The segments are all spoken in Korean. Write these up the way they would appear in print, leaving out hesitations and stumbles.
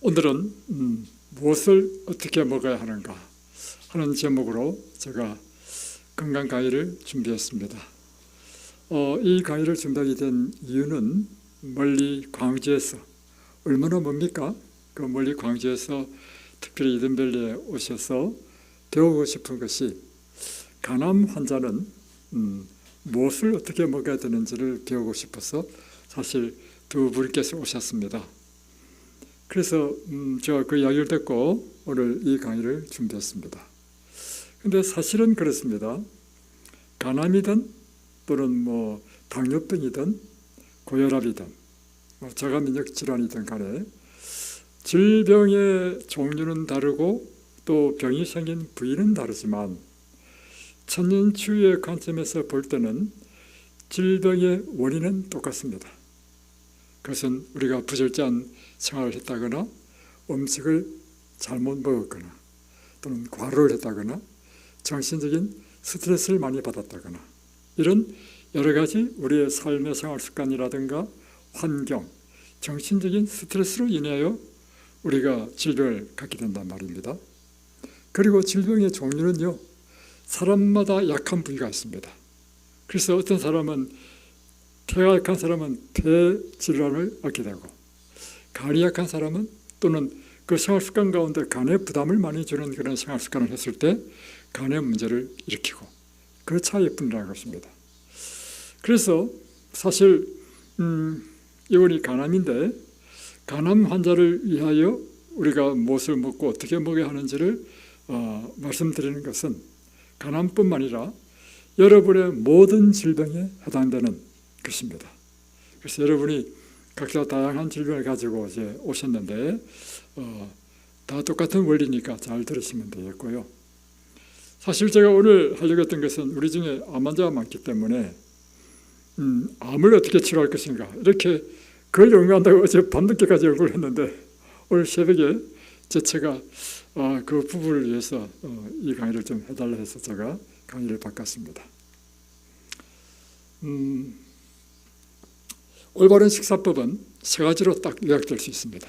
오늘은 무엇을 어떻게 먹어야 하는가 하는 제목으로 제가 건강 강의를 준비했습니다. 이 강의를 준비하게 된 이유는 멀리 광주에서, 얼마나 멉니까? 그 멀리 광주에서 특별히 이든밸리에 오셔서 배우고 싶은 것이, 간암 환자는 무엇을 어떻게 먹어야 되는지를 배우고 싶어서 사실 두 분께서 오셨습니다. 그래서 제가 그 이야기를 듣고 오늘 이 강의를 준비했습니다. 근데 사실은 그렇습니다. 간암이든 또는 당뇨병이든 고혈압이든 저감면역 질환이든 간에 질병의 종류는 다르고 또 병이 생긴 부위는 다르지만 천년치유의 관점에서 볼 때는 질병의 원인은 똑같습니다. 그것은 우리가 부절제한 생활을 했다거나 음식을 잘못 먹었거나 또는 과로를 했다거나 정신적인 스트레스를 많이 받았다거나 이런 여러 가지 우리의 삶의 생활 습관이라든가 환경, 정신적인 스트레스로 인하여 우리가 질병을 갖게 된단 말입니다. 그리고 질병의 종류는요, 사람마다 약한 부위가 있습니다. 그래서 어떤 사람은 폐가 약한 사람은 폐 질환을 얻게 되고, 간이 약한 사람은 또는 그 생활 습관 가운데 간에 부담을 많이 주는 그런 생활 습관을 했을 때 간의 문제를 일으키고, 그 차이뿐이라는 것입니다. 그래서 사실 이번이 간암인데, 간암 환자를 위하여 우리가 무엇을 먹고 어떻게 먹어야 하는지를 말씀드리는 것은 간암뿐만 아니라 여러분의 모든 질병에 해당되는 것입니다. 그래서 여러분이 각자 다양한 질병을 가지고 이제 오셨는데 다 똑같은 원리니까 잘 들으시면 되겠고요. 사실 제가 오늘 하려고 했던 것은 우리 중에 암 환자가 많기 때문에 암을 어떻게 치료할 것인가, 이렇게 그걸 연구한다고 어제 밤늦게까지 연구를 했는데 오늘 새벽에 제가 그 부부를 위해서 이 강의를 좀 해달라 해서 제가 강의를 바꿨습니다. 올바른 식사법은 세 가지로 딱 요약될 수 있습니다.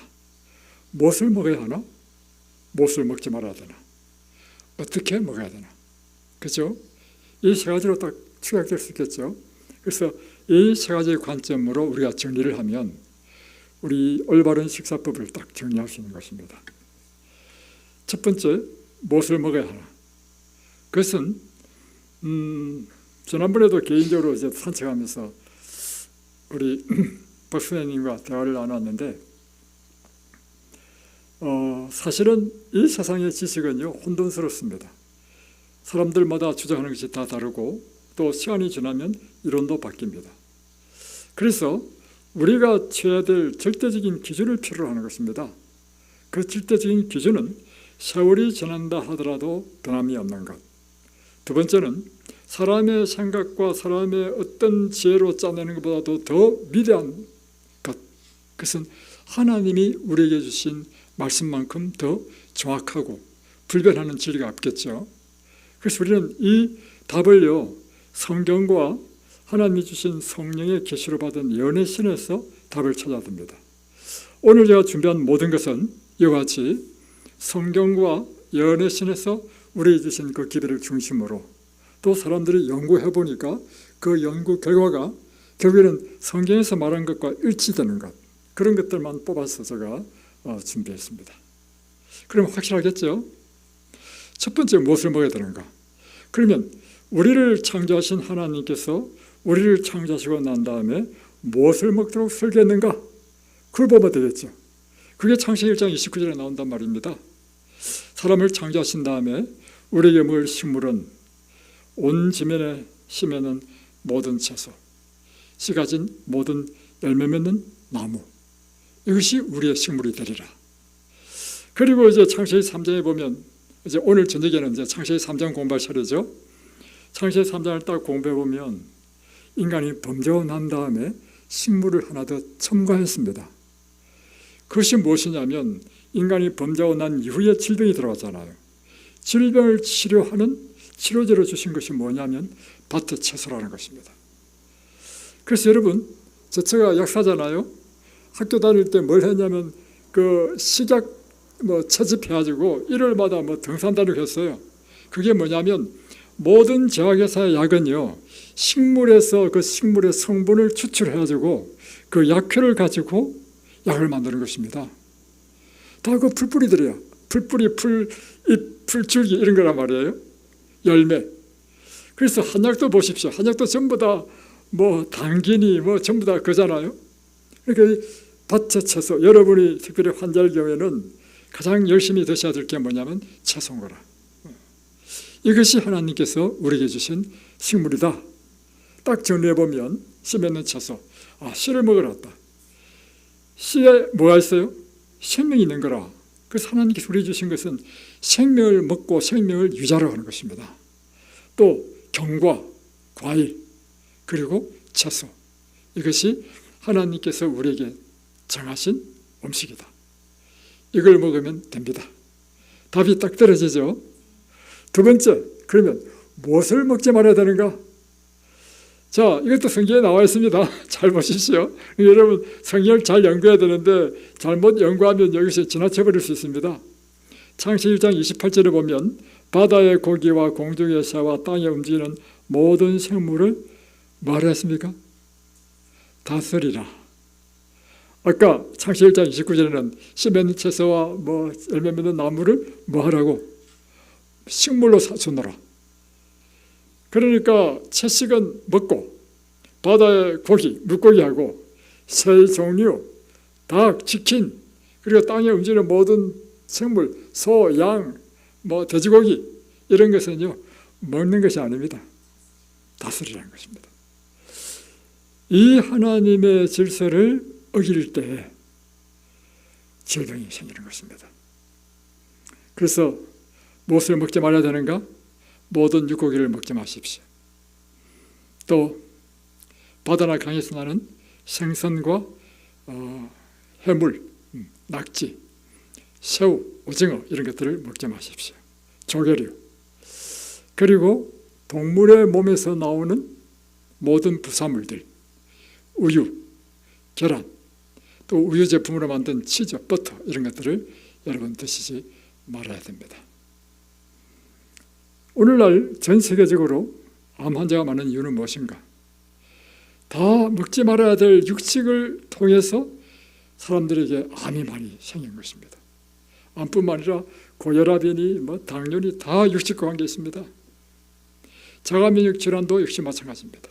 무엇을 먹어야 하나? 무엇을 먹지 말아야 되나? 어떻게 먹어야 되나? 그죠? 이 세 가지로 딱 요약될 수 있겠죠. 그래서 이 세 가지의 관점으로 우리가 정리를 하면 우리 올바른 식사법을 딱 정리할 수 있는 것입니다. 첫 번째, 무엇을 먹어야 하나? 그것은 지난번에도 개인적으로 이제 산책하면서 우리 박 선생님과 대화를 나눴는데 사실은 이 세상의 지식은요, 혼돈스럽습니다. 사람들마다 주장하는 것이 다 다르고 또 시간이 지나면 이론도 바뀝니다. 그래서 우리가 취해야 될 절대적인 기준을 필요로 하는 것입니다. 그 절대적인 기준은 세월이 지난다 하더라도 변함이 없는 것. 두 번째는 사람의 생각과 사람의 어떤 지혜로 짜내는 것보다도 더 위대한 것, 그것은 하나님이 우리에게 주신 말씀만큼 더 정확하고 불변하는 진리가 없겠죠. 그래서 우리는 이 답을요, 성경과 하나님이 주신 성령의 계시로 받은 연의 신에서 답을 찾아야 됩니다. 오늘 제가 준비한 모든 것은 이와 같이 성경과 연의 신에서 우리에게 주신 그 기별을 중심으로, 또 사람들이 연구해 보니까 그 연구 결과가 결국에는 성경에서 말한 것과 일치되는 것, 그런 것들만 뽑아서 제가 준비했습니다. 그럼 확실하겠죠? 첫 번째, 무엇을 먹어야 되는가? 그러면 우리를 창조하신 하나님께서 우리를 창조하시고 난 다음에 무엇을 먹도록 설계했는가? 그걸 보면 되겠죠. 그게 창세기 1장 29절에 나온단 말입니다. 사람을 창조하신 다음에 우리에게 먹을 식물은 온 지면에 심에는 모든 채소, 씨 가진 모든 열매 맺는 나무, 이것이 우리의 식물이 되리라. 그리고 이제 창세기 3장에 보면, 이제 오늘 저녁에는 이제 창세기 3장 공부할 차례죠. 창세기 3장을 딱 공부해 보면 인간이 범죄하고 난 다음에 식물을 하나 더 첨가했습니다. 그것이 무엇이냐면 인간이 범죄하고 난 이후에 질병이 들어왔잖아요. 질병을 치료하는 치료제로 주신 것이 뭐냐면 밭의 채소라는 것입니다. 그래서 여러분, 제가 약사잖아요. 학교 다닐 때 뭘 했냐면 그 식약 채집해가지고 일요일마다 등산단을 했어요. 그게 뭐냐면 모든 제약회사의 약은요, 식물에서 그 식물의 성분을 추출해가지고 그 약효를 가지고 약을 만드는 것입니다. 다 그 풀뿌리들이야. 풀뿌리, 풀잎, 풀줄기 이런 거란 말이에요. 열매. 그래서 한약도 보십시오. 한약도 전부 다 당귀니 전부 다 그잖아요. 그러니까 밭의 채소, 여러분이 특별히 환자일 경우에는 가장 열심히 드셔야 될 게 뭐냐면 채소인 거라. 이것이 하나님께서 우리에게 주신 식물이다. 딱 정리해보면 씨 맺는 채소. 씨를 먹으라다. 씨에 뭐가 있어요? 생명이 있는 거라. 그래서 하나님께서 우리에게 주신 것은 생명을 먹고 생명을 유지하라고 하는 것입니다. 또 경과, 과일, 그리고 채소. 이것이 하나님께서 우리에게 정하신 음식이다. 이걸 먹으면 됩니다. 답이 딱 떨어지죠. 두 번째, 그러면 무엇을 먹지 말아야 되는가? 자, 이것도 성경에 나와 있습니다. 잘 보십시오. 여러분 성경을 잘 연구해야 되는데 잘못 연구하면 여기서 지나쳐버릴 수 있습니다. 창세기 1장 28절에 보면 바다의 고기와 공중의 새와 땅에 움직이는 모든 생물을 뭐하라 했습니까? 다스리라. 아까 창세기 1장 29절에는 씨 맺는 채소와 열매 맺는 나무를 뭐하라고? 식물로 주노라. 그러니까 채식은 먹고 바다의 고기, 물고기하고 새 종류, 닭, 치킨, 그리고 땅에 움직이는 모든 생물, 소, 양, 돼지고기 이런 것은요 먹는 것이 아닙니다. 다스리라는 것입니다. 이 하나님의 질서를 어길 때 질병이 생기는 것입니다. 그래서 무엇을 먹지 말아야 되는가? 모든 육고기를 먹지 마십시오. 또 바다나 강에서 나는 생선과 해물, 낙지, 새우, 오징어 이런 것들을 먹지 마십시오. 조개류. 그리고 동물의 몸에서 나오는 모든 부산물들, 우유, 계란, 또 우유 제품으로 만든 치즈, 버터 이런 것들을 여러분 드시지 말아야 됩니다. 오늘날 전 세계적으로 암 환자가 많은 이유는 무엇인가? 다 먹지 말아야 될 육식을 통해서 사람들에게 암이 많이 생긴 것입니다. 암뿐만 아니라 고혈압이니 당뇨니 다 육식과 관계 있습니다. 자가면역 질환도 역시 마찬가지입니다.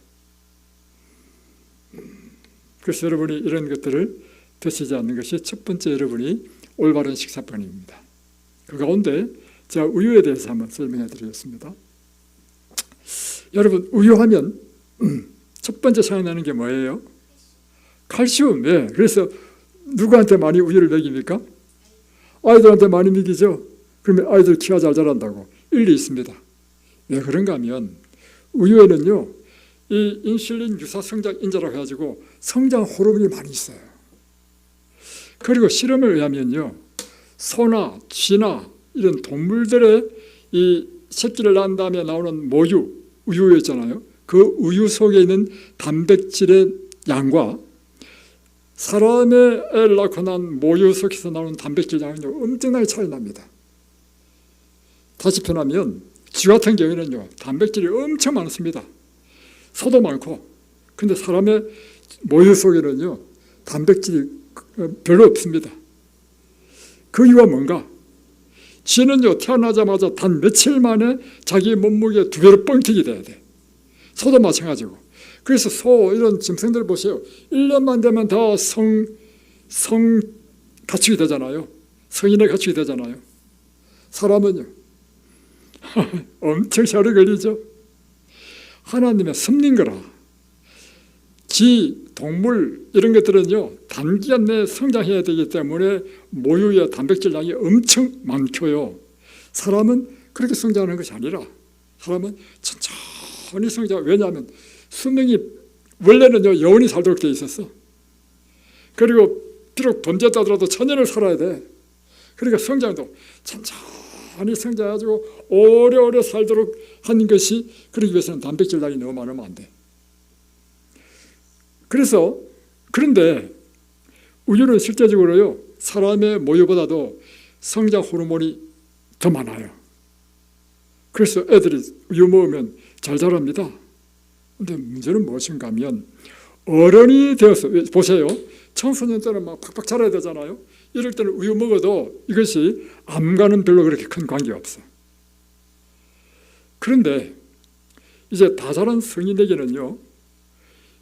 그래서 여러분이 이런 것들을 드시지 않는 것이 첫 번째 여러분이 올바른 식사법입니다. 그 가운데 제가 우유에 대해서 한번 설명해 드리겠습니다. 여러분 우유하면 첫 번째 생각나는 게 뭐예요? 칼슘. 그래서 누구한테 많이 우유를 먹입니까? 아이들한테 많이 먹이죠. 그러면 아이들 키가 잘 자란다고. 일리 있습니다. 왜 그런가 하면 우유에는요 이 인슐린 유사 성장 인자라고 해가지고 성장 호르몬이 많이 있어요. 그리고 실험에 의하면요 소나 쥐나 이런 동물들의 이 새끼를 낳은 다음에 나오는 모유, 우유 있잖아요. 그 우유 속에 있는 단백질의 양과 사람의 애를 낳고 난 모유 속에서 나오는 단백질 양은 엄청나게 차이 납니다. 다시 표현하면 쥐 같은 경우에는요 단백질이 엄청 많습니다. 소도 많고, 근데 사람의 모유 속에는요 단백질이 별로 없습니다. 그 이유가 뭔가? 쥐는요 태어나자마자 단 며칠 만에 자기 몸무게 2배로 뻥튀기 돼야 돼. 소도 마찬가지고. 그래서 소 이런 짐승들 보세요. 1년만 되면 다 성 갖추게 되잖아요. 성인에 갖추게 되잖아요. 사람은요 엄청 오래 걸리죠. 하나님의 섭린 거라. 쥐, 동물 이런 것들은요 단기간 내에 성장해야 되기 때문에 모유의 단백질 양이 엄청 많고요. 사람은 그렇게 성장하는 것이 아니라 사람은 천천히 성장. 왜냐하면 수명이 원래는요 영원히 살도록 되어 있었어. 그리고 비록 범죄자 하더라도 천년을 살아야 돼. 그러니까 성장도 천천히 성장해가지고 오래오래 살도록 하는 것이, 그러기 위해서는 단백질 양이 너무 많으면 안 돼. 그런데 우유는 실제적으로요 사람의 모유보다도 성장 호르몬이 더 많아요. 그래서 애들이 우유 먹으면 잘 자랍니다. 근데 문제는 무엇인가 하면 어른이 되어서, 보세요. 청소년 때는 막 팍팍 자라야 되잖아요. 이럴 때는 우유 먹어도 이것이 암과는 별로 그렇게 큰 관계가 없어. 그런데 이제 다 자란 성인에게는요,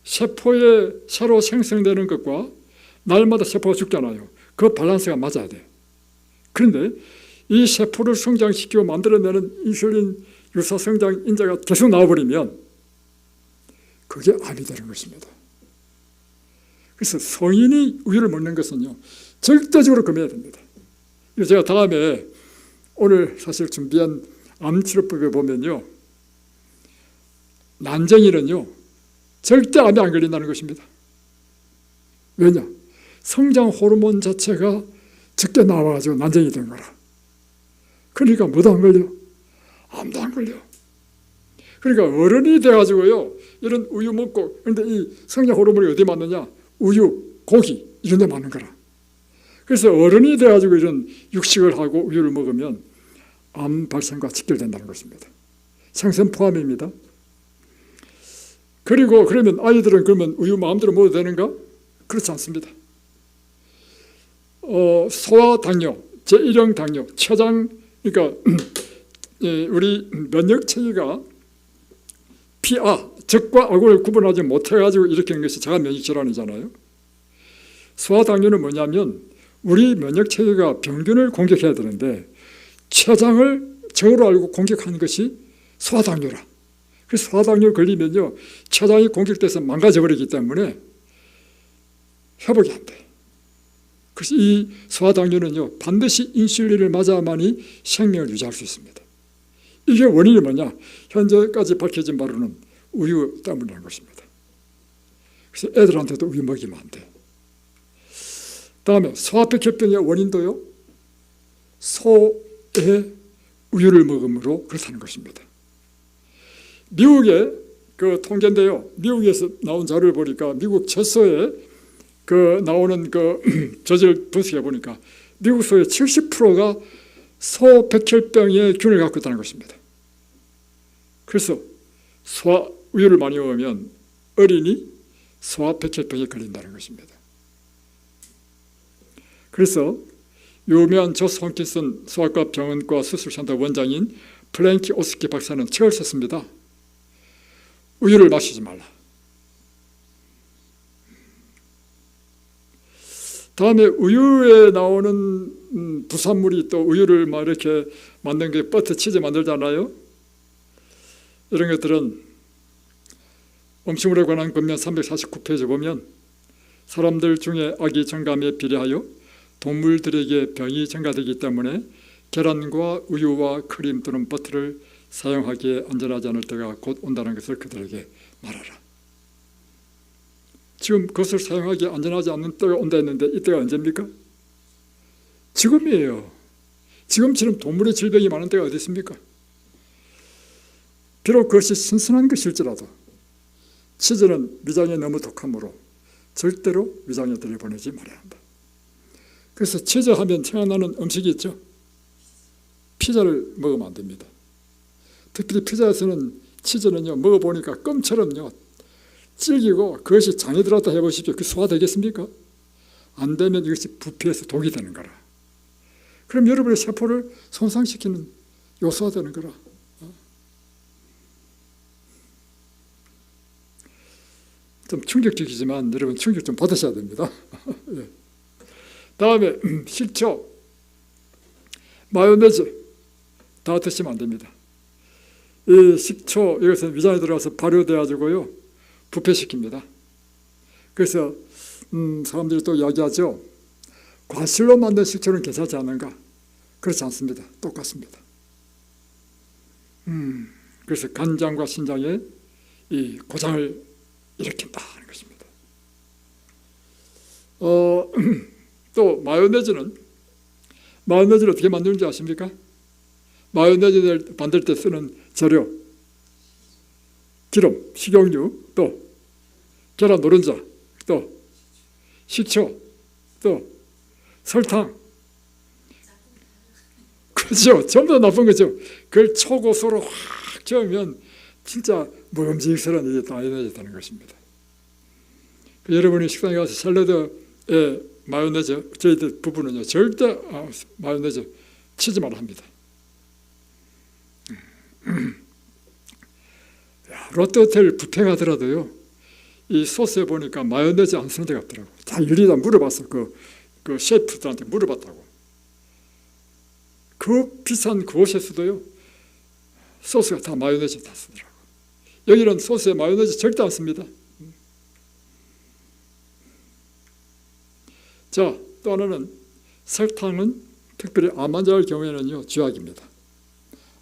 세포에 새로 생성되는 것과 날마다 세포가 죽잖아요. 그 밸런스가 맞아야 돼. 그런데 이 세포를 성장시키고 만들어내는 인슐린 유사성장 인자가 계속 나와버리면 그게 암이 되는 것입니다. 그래서 성인이 우유를 먹는 것은요, 절대적으로 금해야 됩니다. 제가 다음에 오늘 사실 준비한 암치료법에 보면요, 난쟁이는요 절대 암에 안 걸린다는 것입니다. 왜냐? 성장 호르몬 자체가 적게 나와가지고 난쟁이 된 거라. 그러니까 뭐도 안 걸려? 암도 안 걸려. 그러니까 어른이 돼가지고요, 이런 우유 먹고, 그런데 이 성장 호르몬이 어디 맞느냐? 우유, 고기 이런 데 맞는 거라. 그래서 어른이 돼가지고 이런 육식을 하고 우유를 먹으면 암 발생과 직결된다는 것입니다. 생선 포함입니다. 그리고 그러면 아이들은 그러면 우유 마음대로 먹어도 되는가? 그렇지 않습니다. 소아당뇨, 제1형 당뇨, 췌장, 그러니까 우리 면역 체계가 적과 악을 구분하지 못해가지고 일으키는 것이 자가 면역 질환이잖아요. 소아당뇨는 뭐냐면 우리 면역 체계가 병균을 공격해야 되는데 췌장을 적으로 알고 공격하는 것이 소아당뇨라. 그래서 소아당뇨 걸리면요, 췌장이 공격돼서 망가져버리기 때문에 회복이 안 돼. 그래서 이 소아당뇨는요, 반드시 인슐린을 맞아야만이 생명을 유지할 수 있습니다. 이게 원인이 뭐냐? 현재까지 밝혀진 바로는 우유 때문이라는 것입니다. 그래서 애들한테도 우유 먹이면 안 돼. 다음에 소아백혈병의 원인도요, 소의 우유를 먹음으로 그렇다는 것입니다. 미국의 그 통계인데요, 미국에서 나온 자료를 보니까 미국 젖소에 그 나오는 그 젖을 분석해 보니까 미국 소의 70%가 소백혈병의 균을 갖고 있다는 것입니다. 그래서 소아 우유를 많이 먹으면 어린이 소아백혈병에 걸린다는 것입니다. 그래서 유명한 조스 홈킨슨 소아과 병원과 수술센터 원장인 플랭키 오스키 박사는 책을 썼습니다. 우유를 마시지 말라. 다음에 우유에 나오는 부산물이 또 우유를 막 이렇게 만든 게 버터, 치즈 만들잖아요. 이런 것들은 음식물에 관한 권면 349페이지 보면 사람들 중에 악이 증감에 비례하여 동물들에게 병이 증가되기 때문에 계란과 우유와 크림 또는 버터를 사용하기에 안전하지 않을 때가 곧 온다는 것을 그들에게 말하라. 지금 그것을 사용하기에 안전하지 않는 때가 온다 했는데 이때가 언제입니까? 지금이에요. 지금처럼 동물의 질병이 많은 때가 어디 있습니까? 비록 그것이 신선한 것일지라도 치즈는 위장에 너무 독하므로 절대로 위장에 들여보내지 말아야 한다. 그래서 치즈 하면 생각나는 음식이 있죠. 피자를 먹으면 안 됩니다. 특히 피자에서는 치즈는요, 먹어보니까 껌처럼요 질기고 그것이 장에 들어갔다 해보십시오. 그 소화되겠습니까? 안 되면 이것이 부패해서 독이 되는 거라. 그럼 여러분의 세포를 손상시키는 요소가 되는 거라. 좀 충격적이지만 여러분 충격 좀 받으셔야 됩니다. 예. 다음에 식초, 마요네즈 다 드시면 안 됩니다. 이 식초 이것은 위장에 들어가서 발효돼가지고요 부패시킵니다. 그래서 사람들이 또 이야기하죠. 과실로 만든 식초는 괜찮지 않은가? 그렇지 않습니다. 똑같습니다. 그래서 간장과 신장에 이 고장을 일으킨다 하는 것입니다. 또 마요네즈를 어떻게 만드는지 아십니까? 마요네즈를 만들 때 쓰는 재료, 기름, 식용유, 또 계란 노른자, 또 식초, 또 설탕, 그죠? 전부 다 나쁜 거죠. 그걸 초고수로 확 저으면 진짜 먹음직스러운 일이 마요네즈다는 것입니다. 여러분이 식당에 가서 샐러드에 마요네즈, 저희들 부부는요 절대 마요네즈 치지 말아 합니다. 롯데호텔 뷔페 가더라도요 이 소스에 보니까 마요네즈 안 쓰는 데가 없더라고. 다 일일이 다 물어봤어. 그 셰프들한테 물어봤다고. 그 비싼 그곳에서도요 소스가 다 마요네즈 다 쓰더라고. 여기는 소스에 마요네즈 절대 안 씁니다. 자, 또 하나는 설탕은 특별히 암 환자의 경우에는요 죄악입니다.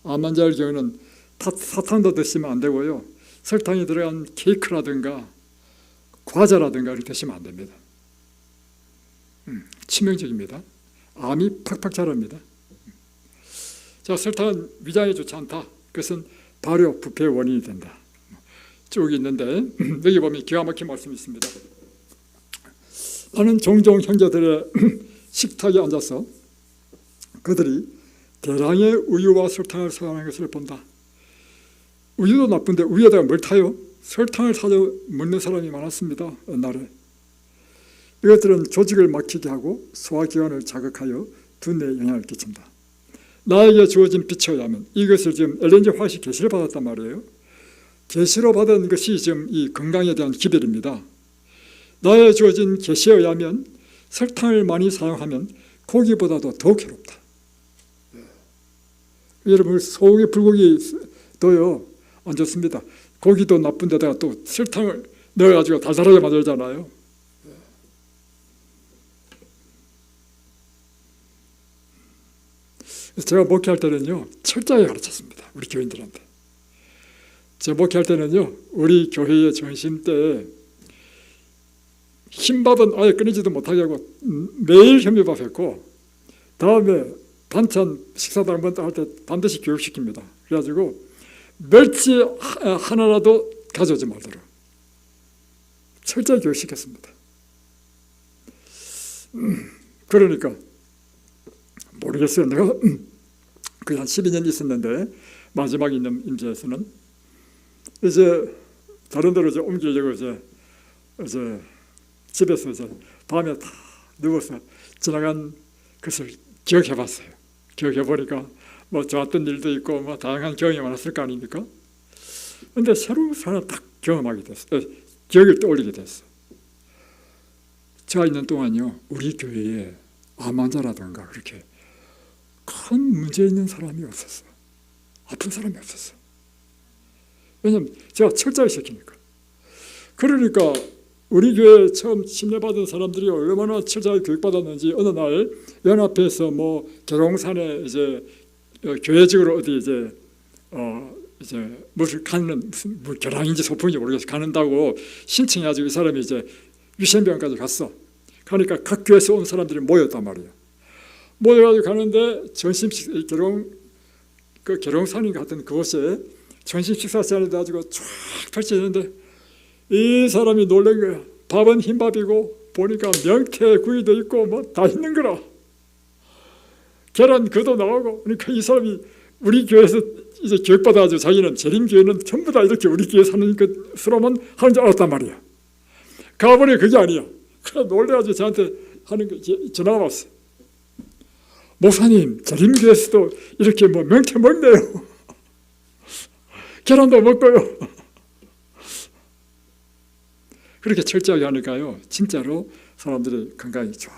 암 환자의 경우에는 사탕도 드시면 안 되고요 설탕이 들어간 케이크라든가 과자라든가 이렇게 드시면 안 됩니다. 치명적입니다. 암이 팍팍 자랍니다. 자, 설탕은 위장에 좋지 않다. 그것은 발효, 부패의 원인이 된다. 쭉 있는데 여기 보면 기가 막힌 말씀이 있습니다. 나는 종종 형제들의 식탁에 앉아서 그들이 대량의 우유와 설탕을 사용하는 것을 본다. 우유도 나쁜데 우유에다가 뭘 타요? 설탕을 사서 먹는 사람이 많았습니다. 옛날에. 이것들은 조직을 막히게 하고 소화기관을 자극하여 두뇌에 영향을 끼친다. 나에게 주어진 빛에 의하면 이것을 지금 LNG 화학식 계시를 받았단 말이에요. 계시로 받은 것이 지금 이 건강에 대한 기별입니다. 나에게 주어진 계시에 의하면 설탕을 많이 사용하면 고기보다도 더 괴롭다. 여러분 소고기, 불고기도요 안 좋습니다. 고기도 나쁜 데다가 또 설탕을 넣어가지고 달달하게 만들잖아요. 제가 목회할 때는요 철저하게 가르쳤습니다. 우리 교인들한테. 제가 목회할 때는요 우리 교회의 전심때에 흰밥은 아예 끊이지도 못하게 하고 매일 현미밥 했고 다음에 반찬 식사도 한번 할 때 반드시 교육시킵니다. 그래가지고 멸치 하나라도 가져오지 말도록 철저히 교육시켰습니다. 그러니까 모르겠어요. 내가 거의 한 12년 있었는데 마지막 임재에서는 이제 다른 데로 이제 옮기려고 이제 집에서 이제 밤에 다 누워서 지나간 것을 기억해봤어요. 기억해보니까 뭐 좋았던 일도 있고 뭐 다양한 경험이 많았을 거 아닙니까? 근데 새로운 하나 딱 경험하게 됐어요. 기억을 떠올리게 됐어요. 제가 있는 동안요 우리 교회에 암 환자라든가 그렇게 큰 문제 있는 사람이 없었어. 아픈 사람이 없었어. 왜냐하면 제가 철저히 시키니까. 그러니까 우리 교회 처음 침례받은 사람들이 얼마나 철저하게 교육받았는지 어느 날 연합회에서 뭐 계룡산에 이제 교회직으로 어디 이제 무슨 가는 무슨 뭐 계량인지 소풍인지 모르겠어 가는다고 신청해가지고 이 사람이 이제 유신병까지 갔어. 그러니까 각 교회에서 온 사람들이 모였단 말이에요. 모여가지고 가는데 전심 계룡산인 같은 그곳에 전심 식사 시간에 가지고 쫙 펼쳐지는데 이 사람이 놀란 거야. 밥은 흰밥이고 보니까 명태 구이도 있고 뭐 다 있는 거라. 계란 그도 나오고. 그러니까 이 사람이 우리 교회에서 이제 교육받아가지고 자기는 재림교회는 전부 다 이렇게 우리 교회 사는 것으로만 하는 줄 알았단 말이야. 가보니 그게 아니야. 그래 놀래가지고 저한테 하는 거 전화가 왔어. 목사님 재림교회에서도 이렇게 뭐 명태 먹네요. 계란도 먹고요. 그렇게 철저하게 하니까요 진짜로 사람들이 건강이 좋아.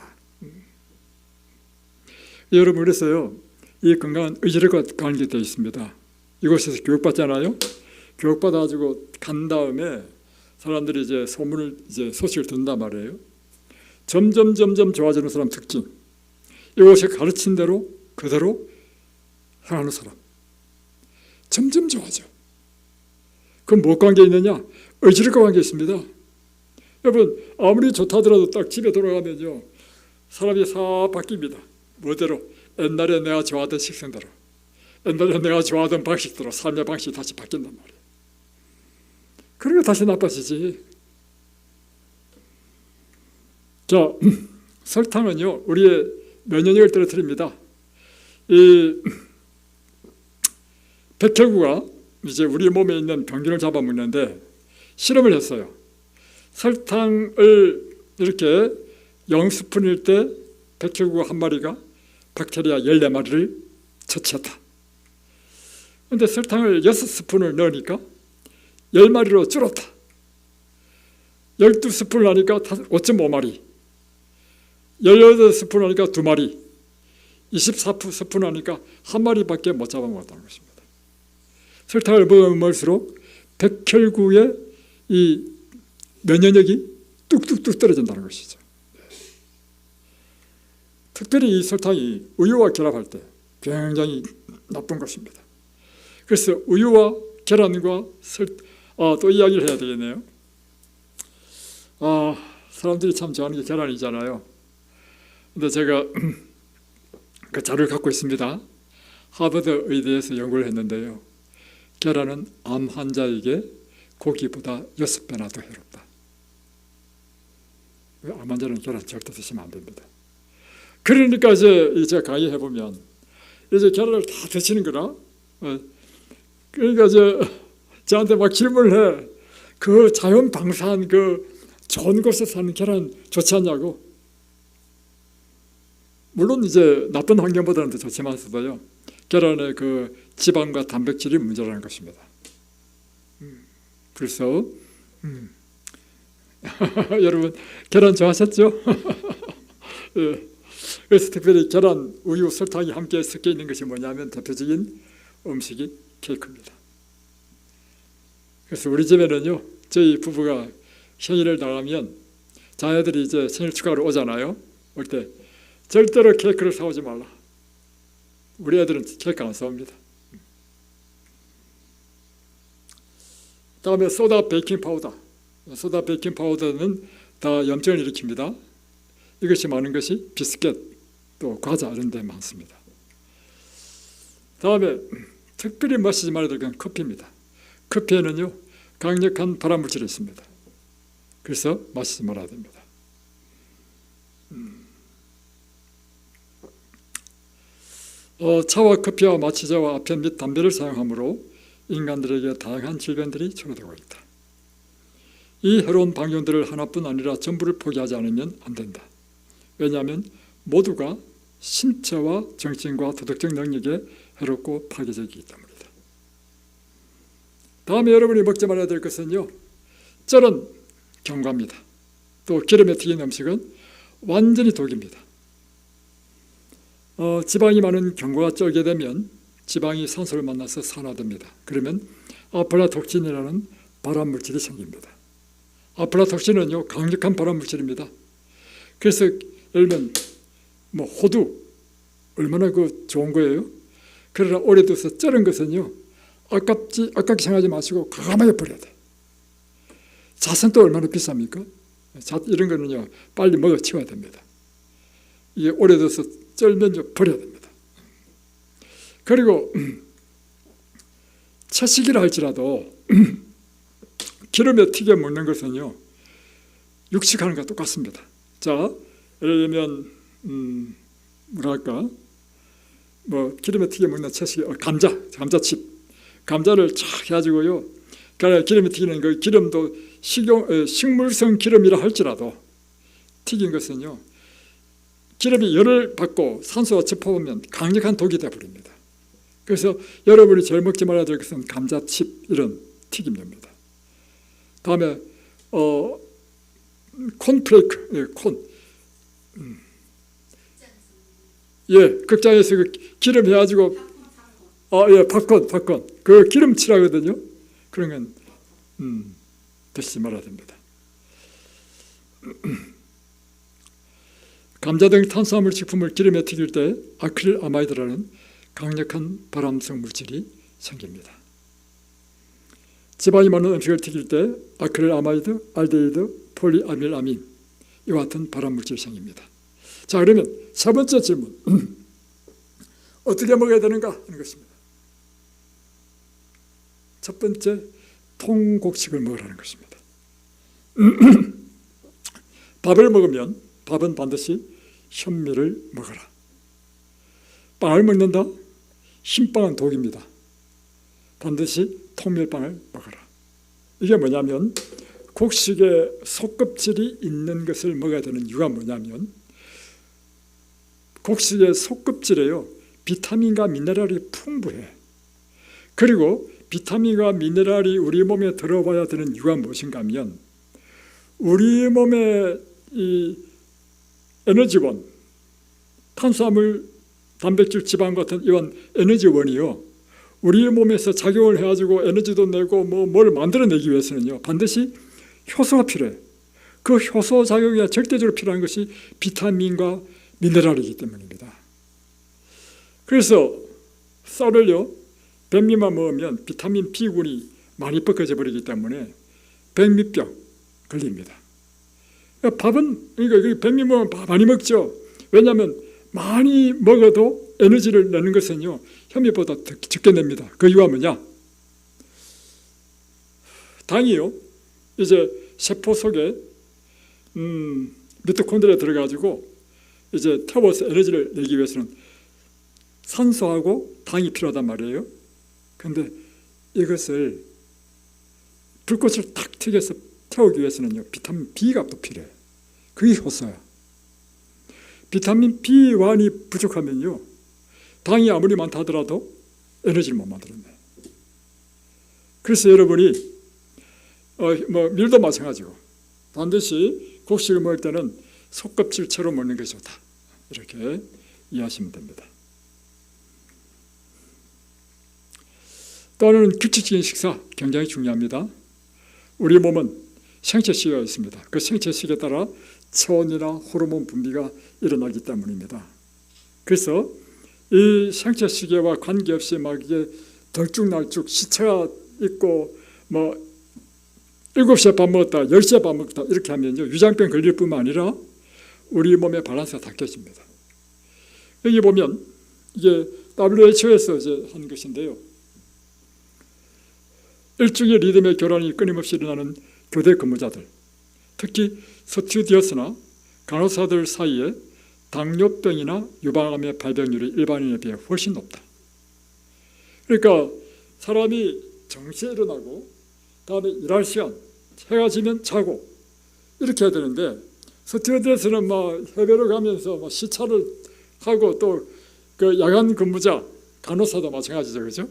여러분 그래서요 이 건강은 의지력과 관계되어 있습니다. 이곳에서 교육받잖아요. 교육받아가지고 간 다음에 사람들이 이제 소식을 듣는단 말이에요. 점점 좋아지는 사람 특징. 이곳에 가르친 대로 그대로 행하는 사람 점점 좋아져. 그럼 무엇 관계 있느냐? 의지력과 관계 있습니다. 여러분 아무리 좋다 하더라도 딱 집에 돌아가면요 사람이 싹 바뀝니다. 뭐대로? 옛날에 내가 좋아하던 식생대로, 옛날에 내가 좋아하던 방식대로 삶의 방식이 다시 바뀐단 말이에요. 그러니까 다시 나빠지지. 자, 설탕은요, 우리의 면역력을 떨어뜨립니다. 이 백혈구가 이제 우리 몸에 있는 병균을 잡아먹는데 실험을 했어요. 설탕을 이렇게 0스푼일 때 백혈구 한 마리가 박테리아 14마리를 처치했다. 그런데 설탕을 6스푼을 넣으니까 10마리로 줄었다. 12스푼을 하니까 5.5마리, 18스푼 하니까 2마리, 24스푼 하니까 1마리밖에 못 잡아먹었다는 것입니다. 설탕을 먹으면 먹을수록 백혈구의 이 면역력이 뚝뚝뚝 떨어진다는 것이죠. 특별히 이 설탕이 우유와 결합할 때 굉장히 나쁜 것입니다. 그래서 우유와 계란과 또 이야기를 해야 되겠네요. 사람들이 참 좋아하는 게 계란이잖아요. 근데 제가 그 자료를 갖고 있습니다. 하버드 의대에서 연구를 했는데요. 계란은 암 환자에게 고기보다 6배나 더 해롭다. 암 환자는 계란 절대 드시면 안 됩니다. 그러니까 이제 제가 강의해보면 이제 계란을 다 드시는 거라. 그러니까 저한테 막 질문을 해. 그 자연 방사한 그 좋은 곳에 사는 계란 좋지 않냐고. 물론 이제 나쁜 환경보다는 더 좋지만서도요. 계란의 그 지방과 단백질이 문제라는 것입니다. 그래서 여러분 계란 좋아하셨죠? 예. 그래서 특별히 계란, 우유, 설탕이 함께 섞여 있는 것이 뭐냐면 대표적인 음식이 케이크입니다. 그래서 우리 집에는요, 저희 부부가 생일을 나가면 자녀들이 이제 생일 축하하러 오잖아요. 올 때 절대로 케이크를 사오지 말라. 우리 애들은 케이크 안 사옵니다. 다음에 소다 베이킹 파우더. 소다 베이킹 파우더는 다 염증을 일으킵니다. 이것이 많은 것이 비스켓, 또 과자 이런 데 많습니다. 다음에 특별히 마시지 말아야 될 건 커피입니다. 커피에는요 강력한 발암물질이 있습니다. 그래서 마시지 말아야 됩니다. 차와 커피와 마취제와 아편 및 담배를 사용함으로 인간들에게 다양한 질병들이 초래되고 있다. 이 해로운 방향들을 하나뿐 아니라 전부를 포기하지 않으면 안 된다. 왜냐하면 모두가 신체와 정신과 도덕적 능력에 해롭고 파괴적이기 때문이다. 다음에 여러분이 먹지 말아야 될 것은요, 쩔은 견과입니다. 또 기름에 튀긴 음식은 완전히 독입니다. 지방이 많은 견과가 쩔게 되면 지방이 산소를 만나서 산화됩니다. 그러면 아플라톡신이라는 발암물질이 생깁니다. 아플라톡신은요 강력한 발암물질입니다. 그래서 예를 들면 호두 얼마나 좋은 거예요. 그러나 오래 둬서 쩔은 것은요 아깝게 생각하지 마시고 과감하게 버려야 돼. 잣은 또 얼마나 비쌉니까? 잣 이런 거는요 빨리 먹어 치워야 됩니다. 이게 오래 둬서 쩔면 버려야 됩니다. 그리고 채식이라 할지라도 기름에 튀겨 먹는 것은요 육식하는 것과 똑같습니다. 자, 예를 들면 기름에 튀겨 먹는 채식, 감자칩, 감자를 착 해가지고요, 기름에 튀기는 그 기름도 식물성 기름이라 할지라도 튀긴 것은요 기름이 열을 받고 산소가 접하면 강력한 독이 되어버립니다. 그래서 여러분이 제일 먹지 말아야 될 것은 감자칩 이런 튀김류입니다. 다음에 콘플레이크, 극장에서 그 기름 해가지고 팝콘 그 기름칠하거든요. 그런 건 드시지 말아야 됩니다. 감자 등 탄수화물 식품을 기름에 튀길 때 아크릴아마이드라는 강력한 발암성 물질이 생깁니다. 지방이 많은 음식을 튀길 때 아크릴아마이드, 알데히드, 폴리아밀아민 이와 같은 발암물질이 생깁니다. 자, 그러면 세 번째 질문, 어떻게 먹어야 되는가 하는 것입니다. 첫 번째, 통곡식을 먹으라는 것입니다. 밥을 먹으면 밥은 반드시 현미를 먹어라. 빵을 먹는다? 흰빵은 독입니다. 반드시 통밀빵을 먹어라. 이게 뭐냐면 곡식에 속껍질이 있는 것을 먹어야 되는 이유가 뭐냐면 곡식의 속껍질에요 비타민과 미네랄이 풍부해. 그리고 비타민과 미네랄이 우리 몸에 들어와야 되는 이유가 무엇인가 하면 우리 몸의 이 에너지원, 탄수화물, 단백질, 지방 같은 이런 에너지원이요 우리 몸에서 작용을 해가지고 에너지도 내고 뭘 만들어내기 위해서는요 반드시 효소가 필요해. 그 효소 작용이 절대적으로 필요한 것이 비타민과 미네랄이기 때문입니다. 그래서 쌀을요 백미만 먹으면 비타민 B군이 많이 벗겨져 버리기 때문에 백미병 걸립니다. 밥은 그러니까 백미 먹으면 많이 먹죠. 왜냐하면 많이 먹어도 에너지를 내는 것은요 현미보다 더 적게 냅니다. 그 이유가 뭐냐? 당이요 이제 세포 속에 미토콘드리아에 들어가지고 이제 태워서 에너지를 내기 위해서는 산소하고 당이 필요하단 말이에요. 그런데 이것을 불꽃을 탁 튀겨서 태우기 위해서는요 비타민 B가 또 필요해요. 그게 효소야. 비타민 B1이 부족하면요 당이 아무리 많다 하더라도 에너지를 못 만들어내. 그래서 여러분이 밀도 마찬가지고 반드시 곡식을 먹을 때는 속껍질 채로 먹는 것이 좋다. 이렇게 이해하시면 됩니다. 또 하나는 규칙적인 식사 굉장히 중요합니다. 우리 몸은 생체시계가 있습니다. 그 생체시계에 따라 체온이나 호르몬 분비가 일어나기 때문입니다. 그래서 이 생체시계와 관계없이 막 이게 덜쭉날쭉 시차가 있고 7시에 밥 먹었다 10시에 밥 먹었다 이렇게 하면요 위장병 걸릴 뿐만 아니라 우리 몸의 밸런스가 다 깨집니다. 여기 보면 이게 WHO에서 이제 한 것인데요. 일주기 리듬의 교란이 끊임없이 일어나는 교대 근무자들, 특히 스튜디오스나 간호사들 사이에 당뇨병이나 유방암의 발병률이 일반인에 비해 훨씬 높다. 그러니까 사람이 정시에 일어나고 다음에 일할 시간, 해가 지면 자고 이렇게 해야 되는데 스튜디오스는 해외로 가면서 시차를 하고 또 그 야간 근무자, 간호사도 마찬가지죠, 그렇죠?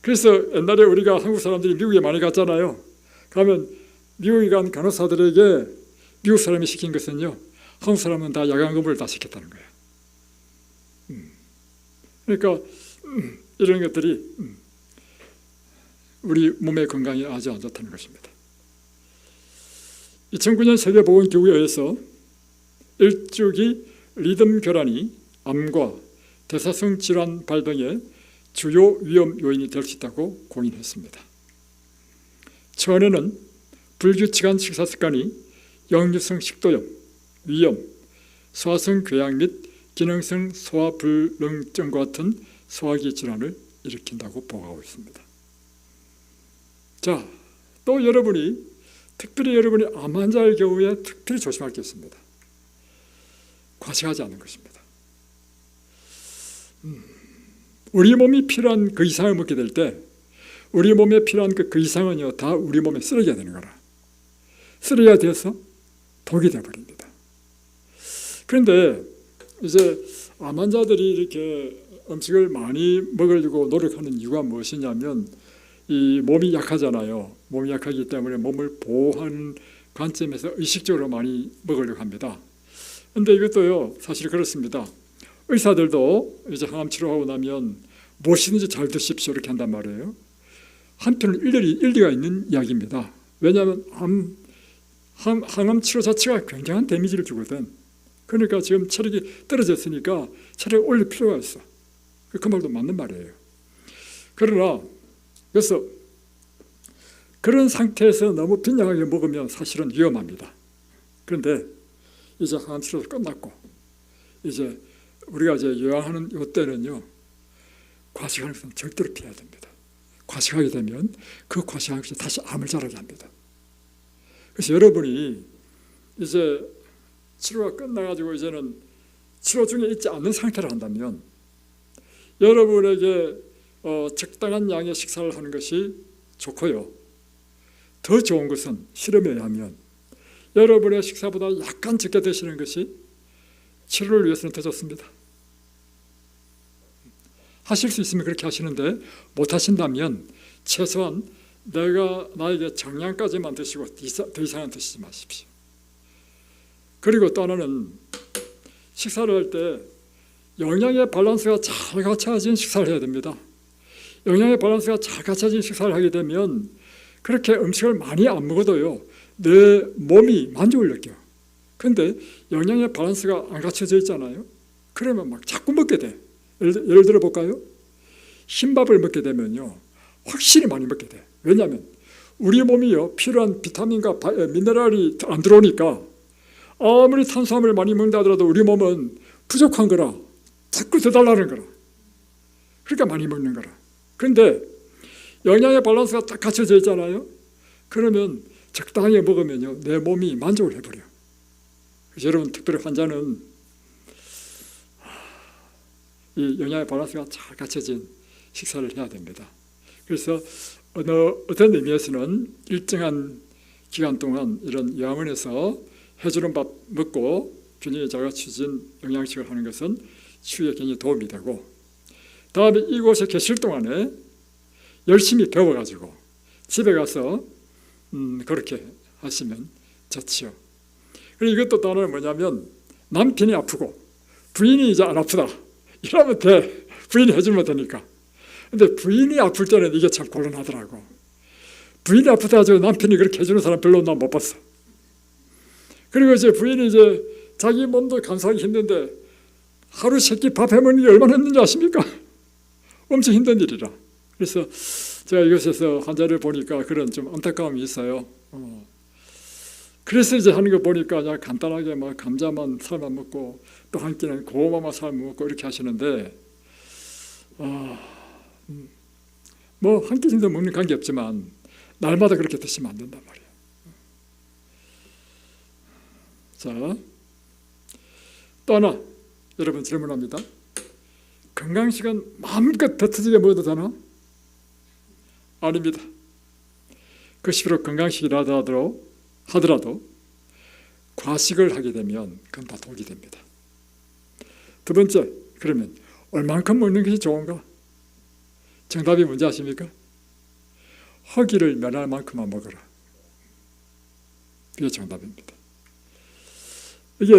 그래서 옛날에 우리가 한국 사람들이 미국에 많이 갔잖아요. 가면 미국에 간 간호사들에게 미국 사람이 시킨 것은요 한국 사람은 다 야간 근무를 다 시켰다는 거예요. 그러니까 이런 것들이 우리 몸의 건강에 아주 안 좋다는 것입니다. 2009년 세계보건기구에 의해서 일주기 리듬 교란이 암과 대사성 질환 발병의 주요 위험 요인이 될 수 있다고 공인했습니다. 전에는 불규칙한 식사 습관이 역류성 식도염, 위염, 소화성 궤양 및 기능성 소화불능증과 같은 소화기 질환을 일으킨다고 보고하고 있습니다. 자, 또 특별히 여러분이 암 환자의 경우에 특별히 조심할 게 있습니다. 과식하지 않는 것입니다. 우리 몸이 필요한 그 이상을 먹게 될 때 우리 몸에 필요한 그 이상은요 다 우리 몸에 쓰레기가 되는 거라. 쓰레기가 되어서 독이 되어버립니다. 그런데 이제 암 환자들이 이렇게 음식을 많이 먹으려고 노력하는 이유가 무엇이냐면 이 몸이 약하잖아요. 몸이 약하기 때문에 몸을 보호하는 관점에서 의식적으로 많이 먹으려고 합니다. 그런데 이것도요 사실 그렇습니다. 의사들도 이제 항암 치료하고 나면 무엇이든지 잘 드십시오 이렇게 한단 말이에요. 한편은 일리가 있는 이야기입니다. 왜냐하면 항암 치료 자체가 굉장한 데미지를 주거든. 그러니까 지금 체력이 떨어졌으니까 체력을 올릴 필요가 있어. 그 말도 맞는 말이에요. 그러나 그래서 그런 상태에서 너무 빈약하게 먹으면 사실은 위험합니다. 그런데 이제 항암 치료도 끝났고 이제 우리가 이제 요양하는 이때는요 과식하는 것은 절대로 피해야 됩니다. 과식하게 되면 그 과식하는 것이 다시 암을 자라게 합니다. 그래서 여러분이 이제 치료가 끝나가지고 이제는 치료 중에 있지 않는 상태를 한다면 여러분에게 적당한 양의 식사를 하는 것이 좋고요. 더 좋은 것은 실험에 의하면 여러분의 식사보다 약간 적게 드시는 것이 치료를 위해서는 더 좋습니다. 하실 수 있으면 그렇게 하시는데 못하신다면 최소한 나에게 정량까지만 드시고 더 이상은 드시지 마십시오. 그리고 또 하나는 식사를 할 때 영양의 밸런스가 잘 갖춰진 식사를 해야 됩니다. 영양의 밸런스가 잘 갖춰진 식사를 하게 되면 그렇게 음식을 많이 안 먹어도요 내 몸이 만족을 느껴요. 근데 영양의 밸런스가 안 갖춰져 있잖아요. 그러면 막 자꾸 먹게 돼. 예를 들어 볼까요? 흰밥을 먹게 되면요 확실히 많이 먹게 돼. 왜냐하면 우리 몸이요 필요한 비타민과 미네랄이 안 들어오니까 아무리 탄수화물을 많이 먹는다 하더라도 우리 몸은 부족한 거라 자꾸 더 달라는 거라. 그러니까 많이 먹는 거라. 그런데 영양의 밸런스가 딱 갖춰져 있잖아요. 그러면 적당히 먹으면요 내 몸이 만족을 해버려. 그래서 여러분 특별히 환자는 이 영양의 밸런스가 잘 갖춰진 식사를 해야 됩니다. 그래서 어떤 의미에서는 일정한 기간 동안 이런 요양원에서 해주는 밥 먹고 균형이 잘 갖춰진 영양식을 하는 것은 치유에 굉장히 도움이 되고, 다음에 이곳에 계실 동안에 열심히 배워가지고 집에 가서 그렇게 하시면 좋지요. 그리고 이것도 또 하나는 뭐냐면 남편이 아프고 부인이 이제 안 아프다 이러면 돼. 부인이 해주면 되니까. 근데 부인이 아플 때는 이게 참 곤란하더라고. 부인이 아프다 해가지고 남편이 그렇게 해주는 사람 별로 난 못 봤어. 그리고 이제 부인이 이제 자기 몸도 감수하기 힘든데 하루 세 끼 밥 해먹는 게 얼마나 힘든지 아십니까? 엄청 힘든 일이라. 그래서 제가 이곳에서 환자를 보니까 그런 좀 안타까움이 있어요. 그래서 이제 하는 거 보니까 그냥 간단하게 막 감자만 삶아 먹고 또 한 끼는 고구마만 삶아 먹고 이렇게 하시는데 뭐 한 끼 정도 먹는 관계 없지만 날마다 그렇게 드시면 안 된단 말이에요. 자, 또 하나 여러분 질문합니다. 건강식은 마음껏 뱉어지게 먹어도 되나? 아닙니다. 그것이 비록 건강식이라 하더라도 과식을 하게 되면 그건 다 독이 됩니다. 두 번째, 그러면 얼만큼 먹는 것이 좋은가? 정답이 뭔지 아십니까? 허기를 면할 만큼만 먹어라. 그게 정답입니다. 이게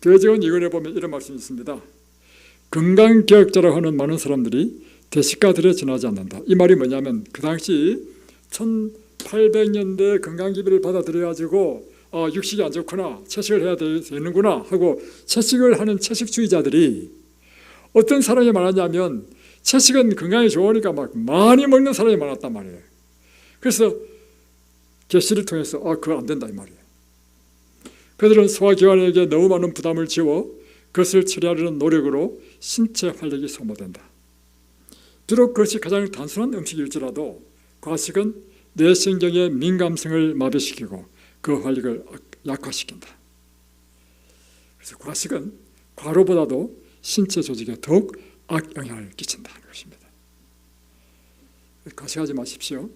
교회적인 이론에 보면 이런 말씀이 있습니다. 건강개혁자라고 하는 많은 사람들이 대식가들에 지나지 않는다. 이 말이 뭐냐면 그 당시 1800년대 건강기비를 받아들여가지고 육식이 안 좋구나, 채식을 해야 되는구나 하고 채식을 하는 채식주의자들이 어떤 사람이 많았냐면 채식은 건강에 좋으니까 막 많이 먹는 사람이 많았단 말이에요. 그래서 계시를 통해서 그거 안 된다 이 말이에요. 그들은 소화기관에게 너무 많은 부담을 지워 그것을 처리하려는 노력으로 신체 활력이 소모된다. 비록 그것이 가장 단순한 음식일지라도 과식은 뇌신경의 민감성을 마비시키고 그 활력을 약화시킨다. 그래서 과식은 과로보다도 신체 조직에 더욱 악영향을 끼친다는 것입니다. 과식하지 마십시오.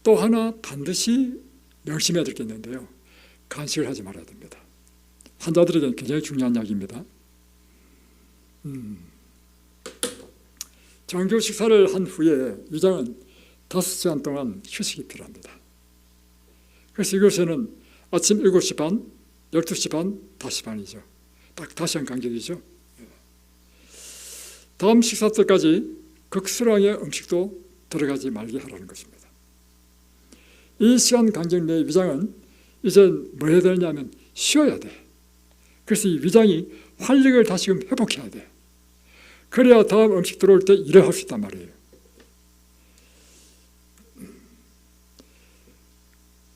또 하나 반드시 명심해야 될 게 있는데요. 간식을 하지 말아야 됩니다. 환자들에게는 굉장히 중요한 약입니다. 정규 식사를 한 후에 위장은 5시간 동안 휴식이 필요합니다. 그래서 이곳에는 아침 7시 반, 12시 반, 5시 반이죠. 딱 5시간 간격이죠. 다음 식사 때까지 극수량의 음식도 들어가지 말게 하라는 것입니다. 이 시간 간격 내에 위장은 이제 뭐 해야 되냐면 쉬어야 돼. 그래서 이 위장이 활력을 다시금 회복해야 돼. 그래야 다음 음식 들어올 때 일을 할 수 있단 말이에요.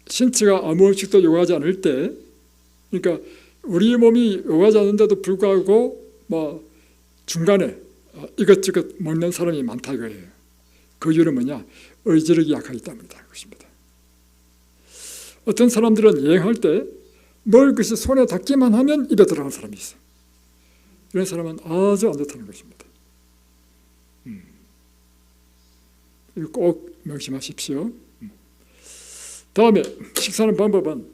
신체가 아무 음식도 요구하지 않을 때, 그러니까 우리 몸이 요구하지 않는데도 불구하고 뭐 중간에 이것저것 먹는 사람이 많다 이거예요. 그 이유는 뭐냐? 의지력이 약하기 때문이다 것입니다. 어떤 사람들은 여행할 때 먹을 것이 손에 닿기만 하면 입에 들어가는 사람이 있어. 이런 사람은 아주 안 좋다는 것입니다. 이거 꼭 명심하십시오. 다음에 식사하는 방법은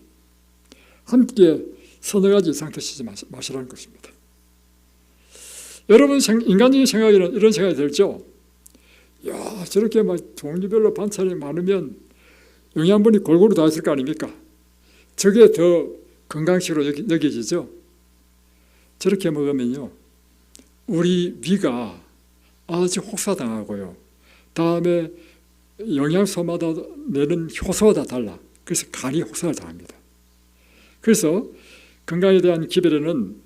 함께 서너 가지 이상 드시지 마시라는 것입니다. 여러분 인간적인 생각에는 이런 생각이 들죠. 야, 저렇게 막 종류별로 반찬이 많으면 영양분이 골고루 다 있을 거 아닙니까? 저게 더 건강식으로 여겨지죠. 저렇게 먹으면요, 우리 위가 아주 혹사당하고요, 다음에 영양소마다 내는 효소가 다 달라. 그래서 간이 혹사를 당합니다. 그래서 건강에 대한 기별에는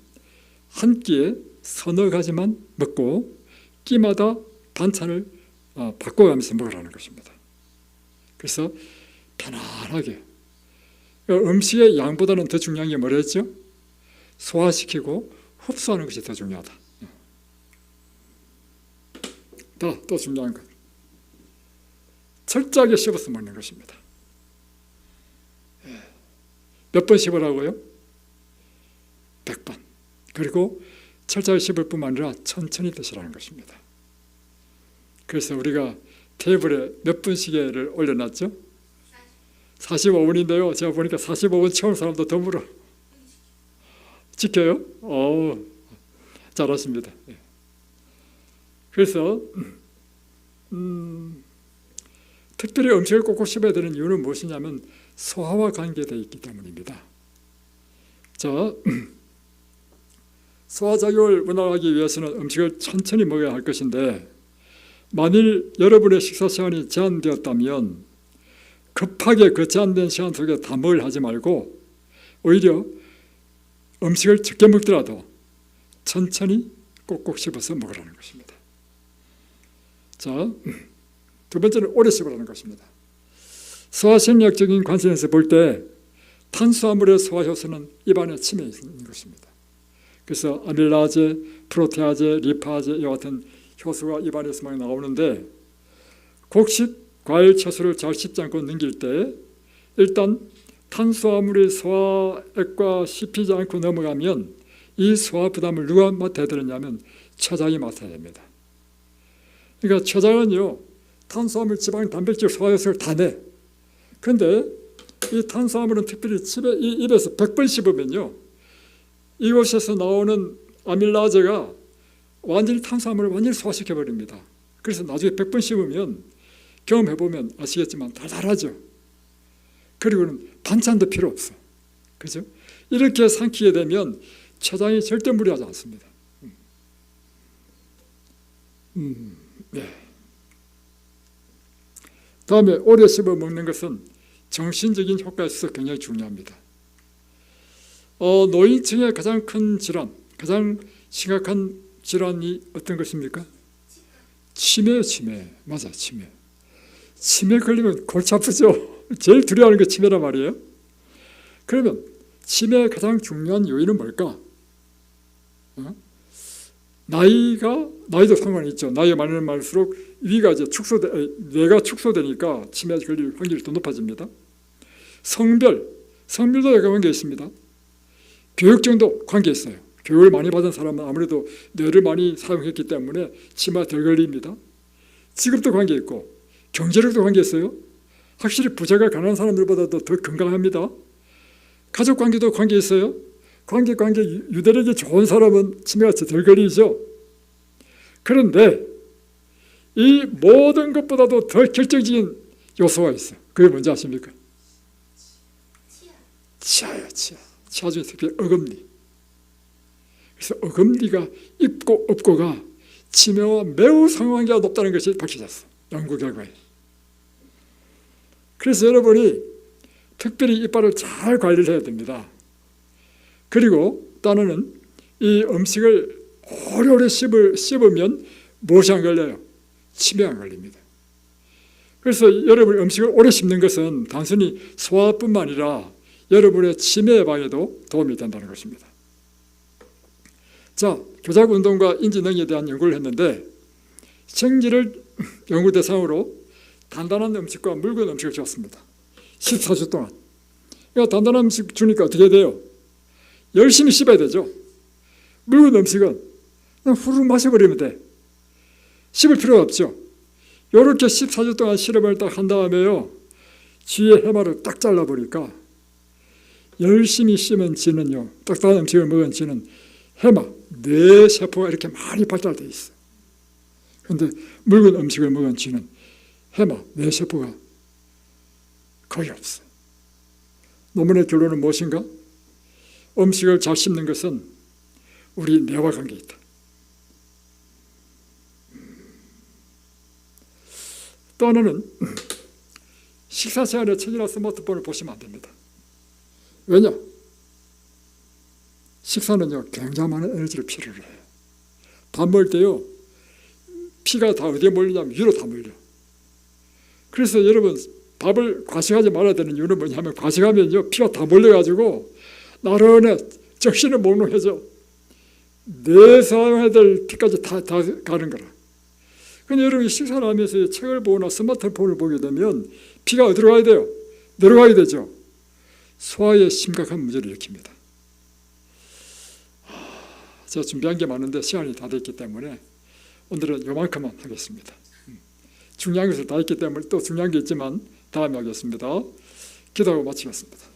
한 끼에 서너 가지만 먹고 끼마다 반찬을 바꿔가면서 먹으라는 것입니다. 그래서 편안하게, 음식의 양보다는 더 중요한 게 뭐랬죠? 소화시키고 흡수하는 것이 더 중요하다. 또 중요한 것, 철저하게 씹어서 먹는 것입니다. 몇 번 씹으라고요? 100번. 그리고 철저하게 씹을 뿐만 아니라 천천히 드시라는 것입니다. 그래서 우리가 테이블에 몇 분 시계를 올려놨죠? 45분인데요. 제가 보니까 45분 채운 사람도 드물어. 지켜요? 잘하십니다. 그래서 특별히 음식을 꼭꼭 씹어야 되는 이유는 무엇이냐면 소화와 관계되어 있기 때문입니다. 자, 소화작용을 원활하게 위해서는 음식을 천천히 먹어야 할 것인데, 만일 여러분의 식사 시간이 제한되었다면 급하게 그 제한된 시간 속에 다 먹으려 하지 말고 오히려 음식을 적게 먹더라도 천천히 꼭꼭 씹어서 먹으라는 것입니다. 자, 두 번째는 오래 씹으라는 것입니다. 소화생리학적인 관점에서 볼 때 탄수화물의 소화효소는 입안에 침해 있는 것입니다. 그래서 아밀라제, 프로테아제, 리파제 이와 같은 효소가 입안에서 막 나오는데, 곡식, 과일, 채소를 잘 씹지 않고 넘길 때 일단 탄수화물의 소화액과 씹히지 않고 넘어가면 이 소화 부담을 누가 맡아야 되느냐면 췌장이 맡아야 됩니다. 그러니까 췌장은요, 탄수화물, 지방, 단백질, 소화효소를 다 내. 그런데 이 탄수화물은 특별히 입에서 100번 씹으면요, 이곳에서 나오는 아밀라제가 완전히 탄수화물을 완전히 소화시켜버립니다. 그래서 나중에 100번 씹으면 경험해보면 아시겠지만 달달하죠. 그리고는 반찬도 필요 없어. 그죠? 이렇게 삼키게 되면 췌장이 절대 무리하지 않습니다. 네. 다음에 오래 씹어 먹는 것은 정신적인 효과에 있어서 굉장히 중요합니다. 노인층의 가장 큰 질환, 가장 심각한 질환이 어떤 것입니까? 치매요, 치매. 맞아, 치매. 치매 걸리면 골치 아프죠. 제일 두려워하는 게 치매란 말이에요. 그러면 치매의 가장 중요한 요인은 뭘까? 나이도 상관이 있죠. 나이가 많으면 많을수록 위가 이제 뇌가 축소되니까 치매에 걸릴 확률이 더 높아집니다. 성별도 관계 있습니다. 교육정도 관계 있어요. 교육을 많이 받은 사람은 아무래도 뇌를 많이 사용했기 때문에 치매가 덜 걸립니다. 직업도 관계 있고 경제력도 관계 있어요. 확실히 부자가 가난한 사람들보다도 더 건강합니다. 가족 관계도 관계 있어요. 관계 유대력이 좋은 사람은 치매가 덜 걸리죠. 그런데 이 모든 것보다도 더 결정적인 요소가 있어요. 그게 뭔지 아십니까? 치아예요. 치아 중에 특히 어금니. 그래서 어금니가 있고 없고가 치매와 매우 상관계가 높다는 것이 밝혀졌어. 연구 결과에. 그래서 여러분이 특별히 이빨을 잘 관리를 해야 됩니다. 그리고 또 하나는 이 음식을 오래오래 씹으면 무엇이 안 걸려요? 치매 안 걸립니다. 그래서 여러분이 음식을 오래 씹는 것은 단순히 소화뿐만 아니라 여러분의 치매 예방에도 도움이 된다는 것입니다. 자, 교작 운동과 인지 능력에 대한 연구를 했는데 생쥐를 연구 대상으로 단단한 음식과 묽은 음식을 줬습니다. 14주 동안. 그러니까 단단한 음식 주니까 어떻게 돼요? 열심히 씹어야 되죠. 묽은 음식은 그냥 후루룩 마셔버리면 돼. 씹을 필요가 없죠. 이렇게 14주 동안 실험을 딱 한 다음에요, 쥐의 해마를 딱 잘라보니까 열심히 씹은 쥐는요, 딱딱한 음식을 먹은 쥐는 해마, 뇌세포가 이렇게 많이 발달되어 있어. 그런데 묽은 음식을 먹은 쥐는 해마, 뇌세포가 거의 없어. 논문의 결론은 무엇인가? 음식을 잘 씹는 것은 우리 뇌와 관계 있다. 또 하나는 식사 시간에 책이나 스마트폰을 보시면 안 됩니다. 왜냐? 식사는요, 굉장히 많은 에너지를 필요로 해요. 밥 먹을 때요, 피가 다 어디에 몰리냐면 위로 다 몰려. 그래서 여러분, 밥을 과식하지 말아야 되는 이유는 뭐냐면, 과식하면요, 피가 다 몰려가지고 나른해, 정신이 몽롱해져. 뇌 사용해야 될 피까지 다 가는 거라. 근데 여러분이 식사를 하면서 책을 보거나 스마트폰을 보게 되면 피가 어디로 가야 돼요? 내려가야 되죠. 소화에 심각한 문제를 일으킵니다. 제가 준비한 게 많은데 시간이 다 됐기 때문에 오늘은 요만큼만 하겠습니다. 중요한 것을 다 했기 때문에 또 중요한 게 있지만 다음에 하겠습니다. 기도하고 마치겠습니다.